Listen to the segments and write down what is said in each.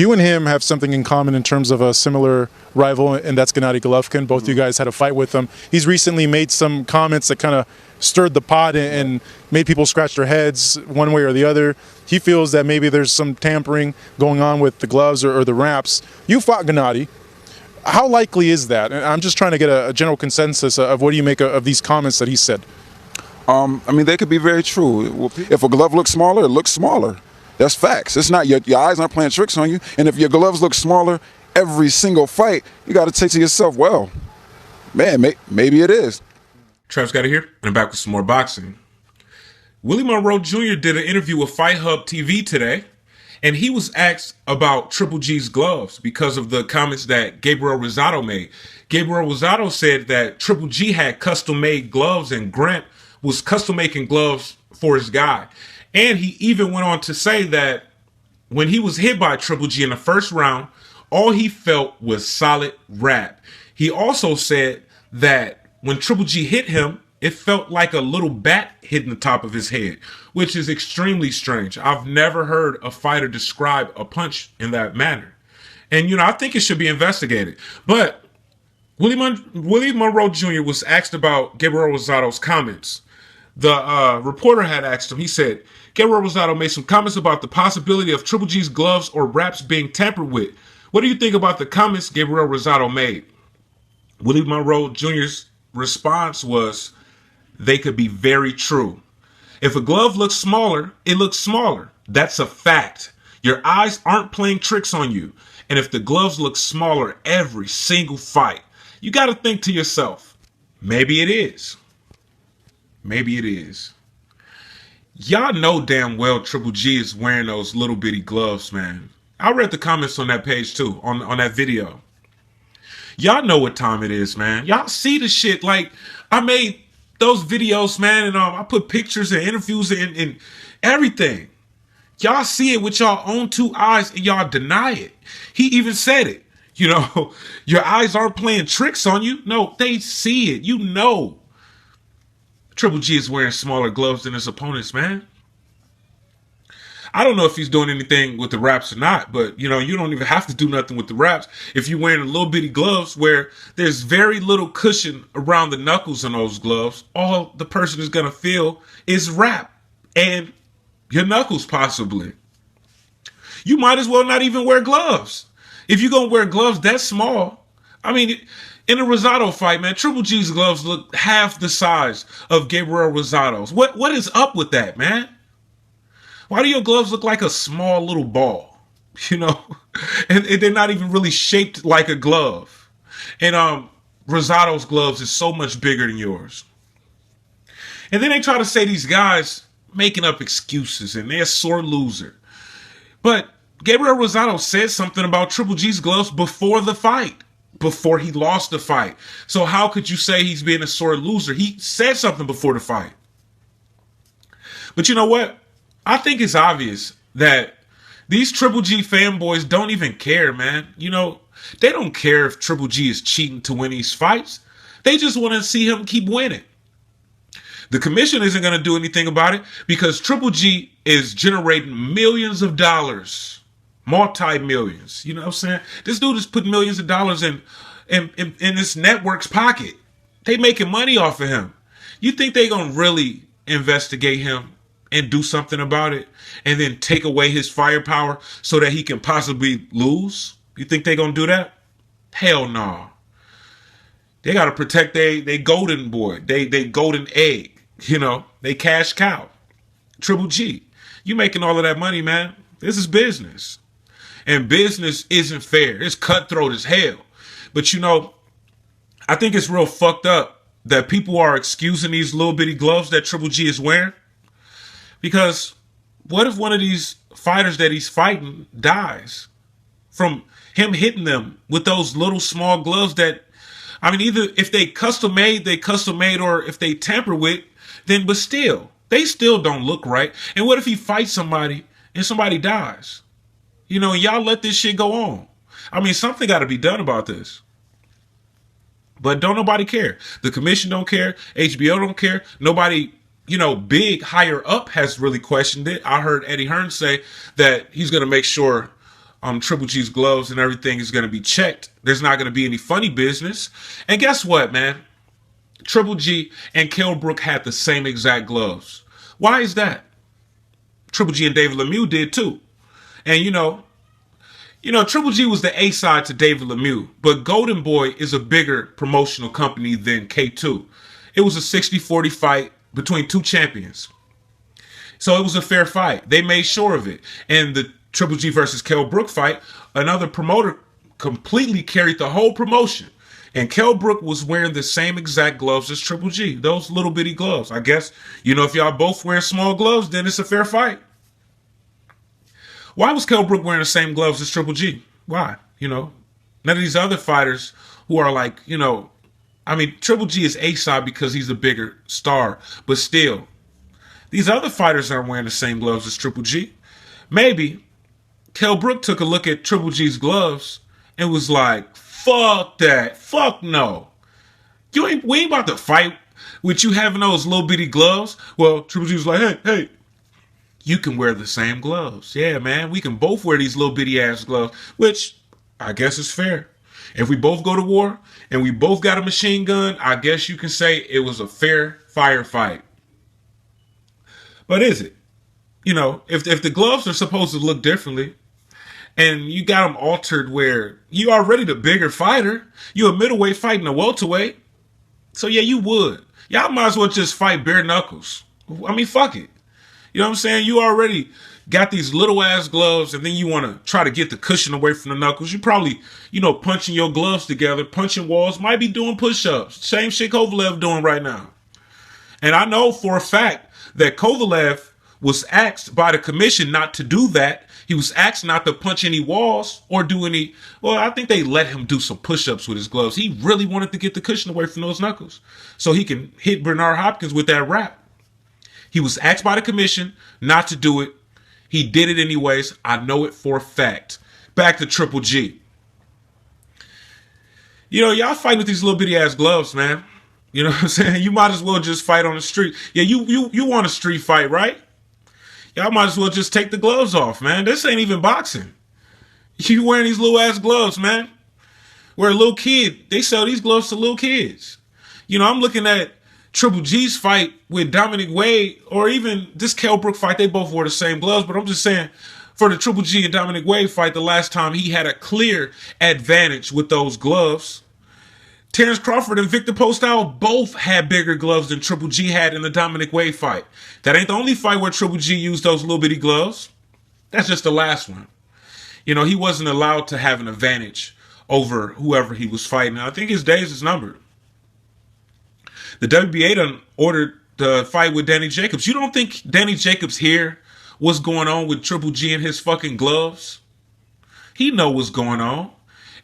You and him have something in common in terms of a similar rival, and that's Gennady Golovkin. Both you guys had a fight with him. He's recently made some comments that kind of stirred the pot and made people scratch their heads one way or the other. He feels that maybe there's some tampering going on with the gloves or the wraps. You fought Gennady. How likely is that? And I'm just trying to get a general consensus of what do you make of these comments that he said. I mean, they could be very true. If a glove looks smaller, it looks smaller. That's facts. It's not your eyes aren't playing tricks on you. And if your gloves look smaller every single fight, you got to say to yourself, well, man, maybe it is. Travis got it here, and I'm back with some more boxing. Uilli Monroe Jr. did an interview with Fight Hub TV today, and he was asked about Triple G's gloves because of the comments that Gabriel Rosado made. Gabriel Rosado said that Triple G had custom-made gloves and Grant was custom-making gloves for his guy. And he even went on to say that when he was hit by Triple G in the first round, all he felt was solid rap. He also said that when Triple G hit him, it felt like a little bat hitting the top of his head, which is extremely strange. I've never heard a fighter describe a punch in that manner. And, I think it should be investigated. But Uilli Monroe Jr. was asked about Gabriel Rosado's comments. The reporter had asked him, he said, Gabriel Rosado made some comments about the possibility of Triple G's gloves or wraps being tampered with. What do you think about the comments Gabriel Rosado made? Uilli Monroe Jr.'s response was, they could be very true. If a glove looks smaller, it looks smaller. That's a fact. Your eyes aren't playing tricks on you. And if the gloves look smaller every single fight, you got to think to yourself, maybe it is. Maybe it is. Y'all know damn well Triple G is wearing those little bitty gloves, man. I read the comments on that page too, on that video. Y'all know what time it is, man. Y'all see the shit. Like, I made those videos, man, and I put pictures and interviews and everything. Y'all see it with y'all own two eyes and y'all deny it. He even said it. Your eyes aren't playing tricks on you. No, they see it. Triple G is wearing smaller gloves than his opponents, man. I don't know if he's doing anything with the wraps or not, but, you don't even have to do nothing with the wraps if you're wearing little bitty gloves where there's very little cushion around the knuckles in those gloves. All the person is going to feel is wrap and your knuckles possibly. You might as well not even wear gloves. If you're going to wear gloves that small, in a Rosado fight, man, Triple G's gloves look half the size of Gabriel Rosado's. What is up with that, man? Why do your gloves look like a small little ball? And they're not even really shaped like a glove. And Rosado's gloves is so much bigger than yours. And then they try to say these guys making up excuses and they're a sore loser. But Gabriel Rosado said something about Triple G's gloves before the fight. Before he lost the fight. So how could you say he's being a sore loser? He said something before the fight. But you know what? I think it's obvious that these Triple G fanboys don't even care, man. They don't care if Triple G is cheating to win these fights. They just want to see him keep winning. The commission isn't going to do anything about it because Triple G is generating millions of dollars. Multi-millions. You know what I'm saying? This dude is putting millions of dollars in this network's pocket. They making money off of him. You think they gonna really investigate him and do something about it and then take away his firepower so that he can possibly lose? You think they gonna do that? Hell no. They gotta protect they golden boy, they golden egg, they cash cow. Triple G. You making all of that money, man. This is business. And business isn't fair. It's cutthroat as hell. But I think it's real fucked up that people are excusing these little bitty gloves that Triple G is wearing. Because what if one of these fighters that he's fighting dies from him hitting them with those little small gloves that, either if they custom made, or if they tamper with, then, but still, they still don't look right. And what if he fights somebody and somebody dies? Y'all let this shit go on. Something got to be done about this. But don't nobody care. The commission don't care. HBO don't care. Nobody, big higher up has really questioned it. I heard Eddie Hearn say that he's going to make sure Triple G's gloves and everything is going to be checked. There's not going to be any funny business. And guess what, man? Triple G and Kell Brook had the same exact gloves. Why is that? Triple G and David Lemieux did too. And you know, Triple G was the A side to David Lemieux, but Golden Boy is a bigger promotional company than K2. It was a 60-40 fight between two champions. So it was a fair fight. They made sure of it. And the Triple G versus Kell Brook fight, another promoter completely carried the whole promotion. And Kell Brook was wearing the same exact gloves as Triple G. Those little bitty gloves. I guess, if y'all both wearing small gloves, then it's a fair fight. Why was Kell Brook wearing the same gloves as Triple G? Why? None of these other fighters who are like, Triple G is A-side because he's a bigger star. But still, these other fighters aren't wearing the same gloves as Triple G. Maybe Kell Brook took a look at Triple G's gloves and was like, fuck that. Fuck no. We ain't about to fight with you having those little bitty gloves. Well, Triple G was like, hey, you can wear the same gloves. Yeah, man, we can both wear these little bitty ass gloves, which I guess is fair. If we both go to war and we both got a machine gun, I guess you can say it was a fair firefight. But is it? If the gloves are supposed to look differently, and you got them altered where you already the bigger fighter, you a middleweight fighting a welterweight. So yeah, you would. Y'all might as well just fight bare knuckles. Fuck it. You know what I'm saying? You already got these little ass gloves, and then you want to try to get the cushion away from the knuckles. You probably, punching your gloves together, punching walls, might be doing push-ups. Same shit Kovalev doing right now. And I know for a fact that Kovalev was asked by the commission not to do that. He was asked not to punch any walls or do any. Well, I think they let him do some push-ups with his gloves. He really wanted to get the cushion away from those knuckles so he can hit Bernard Hopkins with that wrap. He was asked by the commission not to do it. He did it anyways. I know it for a fact. Back to Triple G. Y'all fighting with these little bitty ass gloves, man. You know what I'm saying? You might as well just fight on the street. Yeah, you want a street fight, right? Y'all might as well just take the gloves off, man. This ain't even boxing. You wearing these little ass gloves, man. Where a little kid, they sell these gloves to little kids. I'm looking at Triple G's fight with Dominic Wade, or even this Kell Brook fight. They both wore the same gloves, but I'm just saying, for the Triple G and Dominic Wade fight, the last time he had a clear advantage with those gloves. Terrence Crawford and Victor Postol both had bigger gloves than Triple G had in the Dominic Wade fight. That ain't the only fight where Triple G used those little bitty gloves. That's just the last one. He wasn't allowed to have an advantage over whoever he was fighting. I think his days is numbered. The WBA done ordered the fight with Danny Jacobs. You don't think Danny Jacobs hear what's going on with Triple G and his fucking gloves? He know what's going on.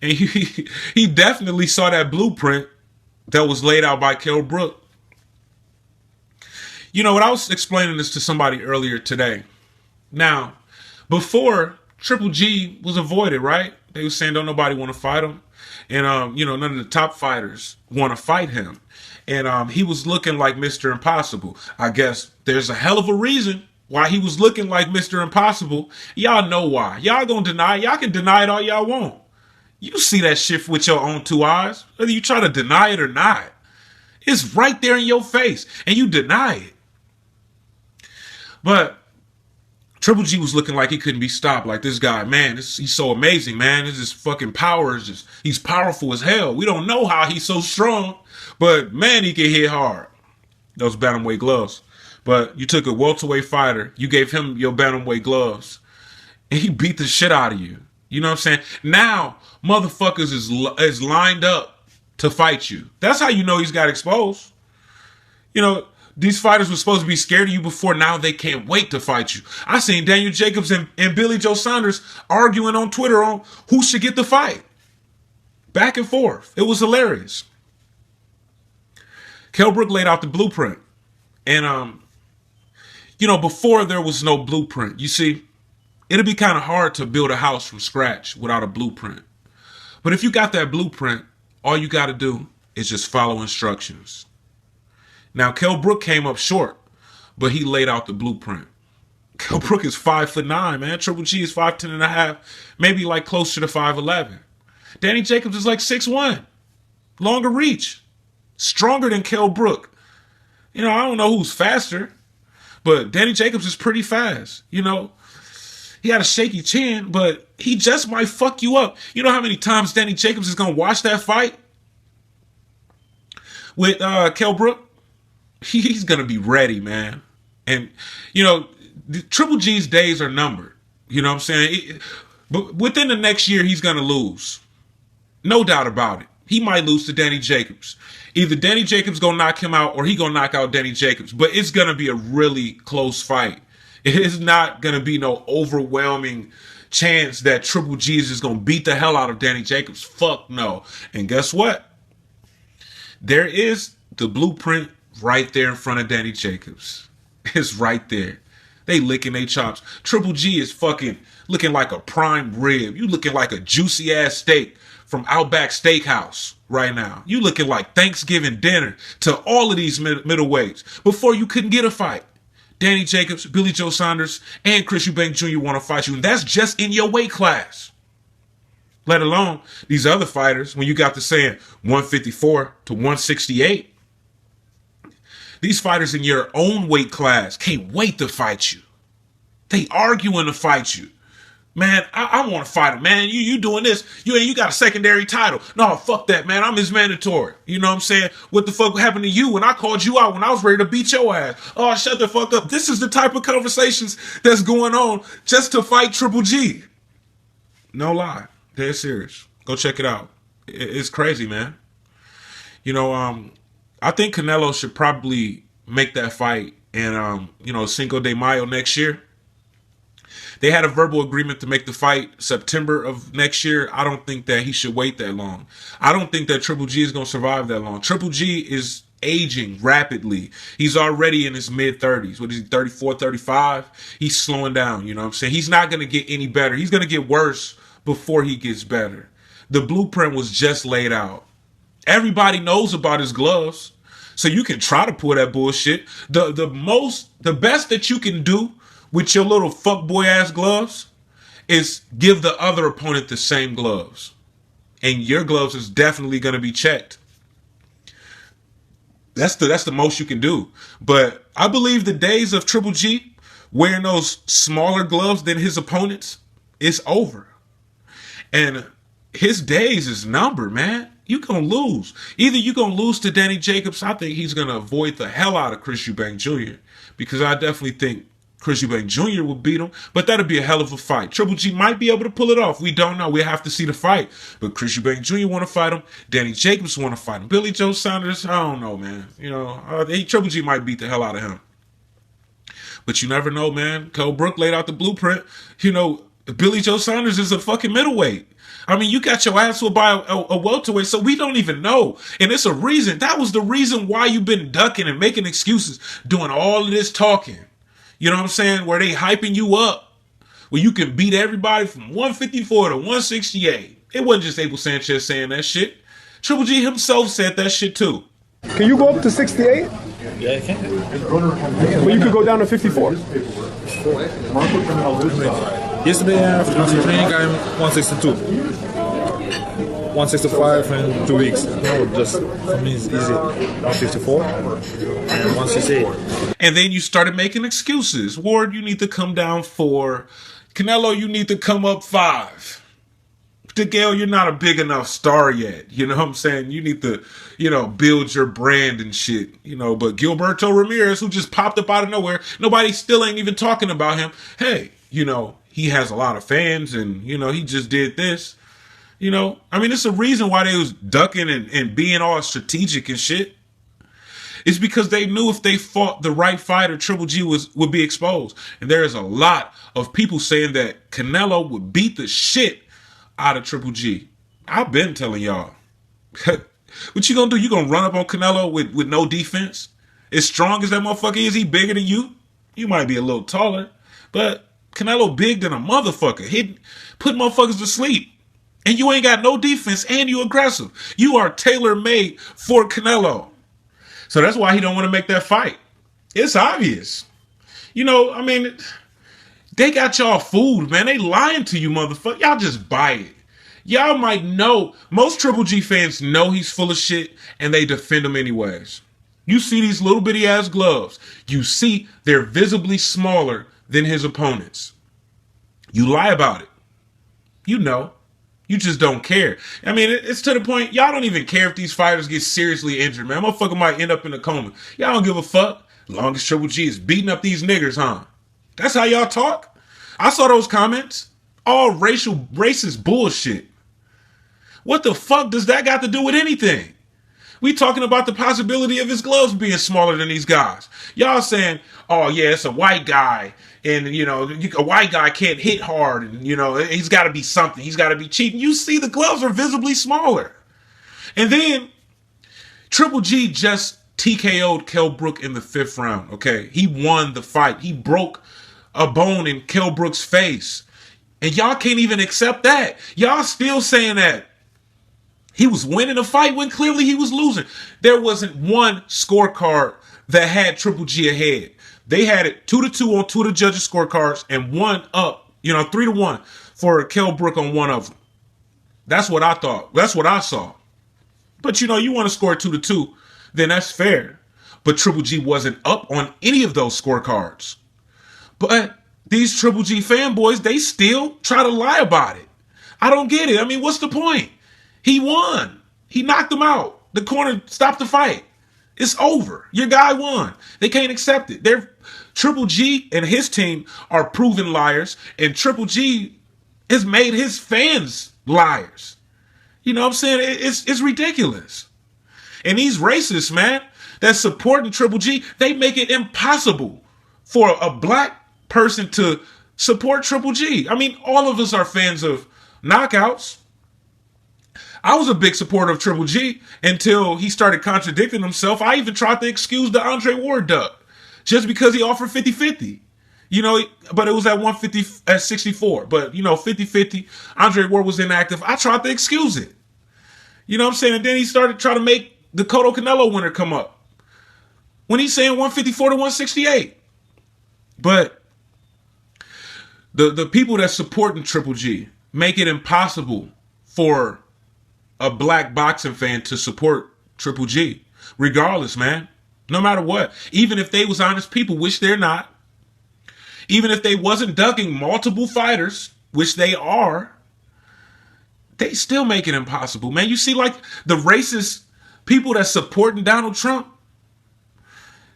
And he definitely saw that blueprint that was laid out by Kell Brook. What I was explaining this to somebody earlier today. Now, before, Triple G was avoided, right? They were saying don't nobody want to fight him. And, none of the top fighters want to fight him. And he was looking like Mr. Impossible. I guess there's a hell of a reason why he was looking like Mr. Impossible. Y'all know why. Y'all gonna deny it. Y'all can deny it all y'all want. You see that shit with your own two eyes, whether you try to deny it or not. It's right there in your face, and you deny it. But Triple G was looking like he couldn't be stopped. Like, this guy, man, he's so amazing, man. His fucking power is just, he's powerful as hell. We don't know how he's so strong, but man, he can hit hard. Those bantamweight gloves. But you took a welterweight fighter, you gave him your bantamweight gloves, and he beat the shit out of you. You know what I'm saying? Now, motherfuckers is lined up to fight you. That's how you know he's got exposed. These fighters were supposed to be scared of you before. Now they can't wait to fight you. I seen Daniel Jacobs and Billy Joe Saunders arguing on Twitter on who should get the fight. Back and forth. It was hilarious. Kell Brook laid out the blueprint. And, before there was no blueprint, you see, it'd be kind of hard to build a house from scratch without a blueprint. But if you got that blueprint, all you got to do is just follow instructions. Now, Kell Brook came up short, but he laid out the blueprint. Kell Brook is 5'9", man. Triple G is 5'10" and a half, maybe like closer to 5'11". Danny Jacobs is like 6'1", longer reach, stronger than Kell Brook. You know, I don't know who's faster, but Danny Jacobs is pretty fast. You know, he had a shaky chin, but he just might fuck you up. You know how many times Danny Jacobs is gonna watch that fight with Kell Brook? He's gonna be ready, man. And you know, Triple G's days are numbered. You know what I'm saying? But within the next year, he's going to lose. No doubt about it. He might lose to Danny Jacobs. Either Danny Jacobs going to knock him out or he going to knock out Danny Jacobs. But it's going to be a really close fight. It is not going to be no overwhelming chance that Triple G is just going to beat the hell out of Danny Jacobs. Fuck no. And guess what? There is the blueprint right there in front of Danny Jacobs. It's right there. They licking their chops. Triple G is fucking looking like a prime rib. You looking like a juicy ass steak from Outback Steakhouse right now. You looking like Thanksgiving dinner to all of these middleweights. Before you couldn't get a fight. Danny Jacobs, Billy Joe Saunders, and Chris Eubank Jr. want to fight you. And that's just in your weight class. Let alone these other fighters, when you got to saying 154 to 168. These fighters in your own weight class can't wait to fight you. They arguing to fight you. Man, I want to fight him, man. You doing this. You got a secondary title. No, fuck that, man. I'm his mandatory. You know what I'm saying? What the fuck happened to you when I called you out when I was ready to beat your ass? Oh, shut the fuck up. This is the type of conversations that's going on just to fight Triple G. No lie. Dead serious. Go check it out. It's crazy, man. You know, I think Canelo should probably make that fight in, Cinco de Mayo next year. They had a verbal agreement to make the fight September of next year. I don't think that he should wait that long. I don't think that Triple G is going to survive that long. Triple G is aging rapidly. He's already in his mid-30s. What is he, 34, 35? He's slowing down, you know what I'm saying? He's not going to get any better. He's going to get worse before he gets better. The blueprint was just laid out. Everybody knows about his gloves. So you can try to pull that bullshit. The best that you can do with your little fuckboy ass gloves is give the other opponent the same gloves. And your gloves is definitely going to be checked. That's the most you can do. But I believe the days of Triple G wearing those smaller gloves than his opponents is over. And his days is numbered, man. You gonna lose. Either you gonna lose to Danny Jacobs. I think he's gonna avoid the hell out of Chris Eubank Jr. because I definitely think Chris Eubank Jr. will beat him, but that'll be a hell of a fight. Triple G might be able to pull it off. We don't know. We have to see the fight. But Chris Eubank Jr. want to fight him. Danny Jacobs want to fight him. Billy Joe Saunders, I don't know, man. You know, Triple G might beat the hell out of him. But you never know, man. Kell Brook laid out the blueprint. You know, Billy Joe Saunders is a fucking middleweight. I mean, you got your ass whooped by a welterweight, so we don't even know. And it's a reason. That was the reason why you've been ducking and making excuses, doing all of this talking. You know what I'm saying? Where they hyping you up. Where you can beat everybody from 154 to 168. It wasn't just Abel Sanchez saying that shit. Triple G himself said that shit too. Can you go up to 68? Yeah, I can. But you could go down to 54. Yesterday, after training, I'm 162. 165 in 2 weeks. No, just for me it's easy. 154 and 168. And then you started making excuses. Ward, you need to come down 4. Canelo, you need to come up 5. DeGale, you're not a big enough star yet. You know what I'm saying? You need to, build your brand and shit. But Gilberto Ramirez, who just popped up out of nowhere, nobody still ain't even talking about him. Hey, he has a lot of fans and, he just did this. It's a reason why they was ducking and being all strategic and shit. It's because they knew if they fought the right fighter, Triple G would be exposed. And there is a lot of people saying that Canelo would beat the shit out of Triple G. I've been telling y'all. What you gonna do? You gonna run up on Canelo with no defense? As strong as that motherfucker is, he bigger than you? You might be a little taller, but Canelo big than a motherfucker. Put motherfuckers to sleep. And you ain't got no defense and you aggressive. You are tailor-made for Canelo. So that's why he don't want to make that fight. It's obvious. They got y'all fooled, man. They lying to you, motherfucker. Y'all just buy it. Y'all might know. Most Triple G fans know he's full of shit, and they defend him anyways. You see these little bitty ass gloves. You see they're visibly smaller than his opponents. You lie about it. You know. You just don't care. I mean, it's to the point, y'all don't even care if these fighters get seriously injured, man. Motherfucker might end up in a coma. Y'all don't give a fuck. As long as Triple G is beating up these niggers, huh? That's how y'all talk? I saw those comments. All racist bullshit. What the fuck does that got to do with anything? We talking about the possibility of his gloves being smaller than these guys. Y'all saying, oh yeah, it's a white guy. And, you know, a white guy can't hit hard. And, you know, he's got to be something. He's got to be cheap. You see the gloves are visibly smaller. And then Triple G just TKO'd Kell Brook in the 5th round, okay? He won the fight. He broke a bone in Kell Brook's face. And y'all can't even accept that. Y'all still saying that he was winning a fight when clearly he was losing. There wasn't one scorecard that had Triple G ahead. They had it 2-2 on 2 of the judges' scorecards and 1 up, 3-1 for Kell Brook on 1 of them. That's what I thought. That's what I saw. But, you want to score 2-2, then that's fair. But Triple G wasn't up on any of those scorecards. But these Triple G fanboys, they still try to lie about it. I don't get it. I mean, what's the point? He won. He knocked him out. The corner stopped the fight. It's over. Your guy won. They can't accept it. Triple G and his team are proven liars, and Triple G has made his fans liars. You know what I'm saying? It's ridiculous. And these racists, man, that's supporting Triple G, they make it impossible for a black person to support Triple G. I mean, all of us are fans of knockouts. I was a big supporter of Triple G until he started contradicting himself. I even tried to excuse the Andre Ward duck just because he offered 50-50. But it was at 150 at 64. But, 50-50, Andre Ward was inactive. I tried to excuse it. You know what I'm saying? And then he started trying to make the Cotto Canelo winner come up when he's saying 154 to 168. But the people that supporting Triple G make it impossible for a black boxing fan to support Triple G, regardless, man. No matter what. Even if they was honest people, which they're not. Even if they wasn't ducking multiple fighters, which they are, they still make it impossible, man. You see, like, the racist people that's supporting Donald Trump.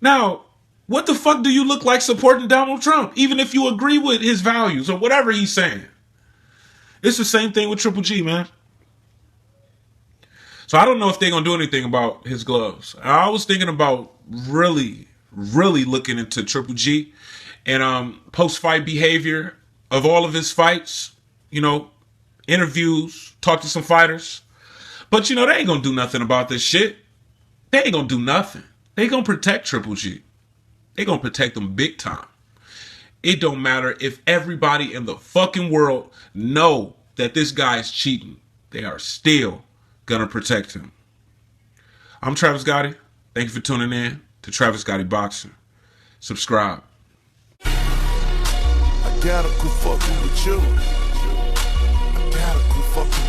Now, what the fuck do you look like supporting Donald Trump? Even if you agree with his values or whatever he's saying. It's the same thing with Triple G, man. So I don't know if they're going to do anything about his gloves. I was thinking about really looking into Triple G and post-fight behavior of all of his fights, interviews, talk to some fighters. But, they ain't going to do nothing about this shit. They ain't going to do nothing. They going to protect Triple G. They going to protect them big time. It don't matter if everybody in the fucking world know that this guy is cheating. They are still gonna protect him. I'm Travis Gotti. Thank you for tuning in to Travis Gotti Boxing. Subscribe. I gotta quit fucking with you. I gotta quit fucking with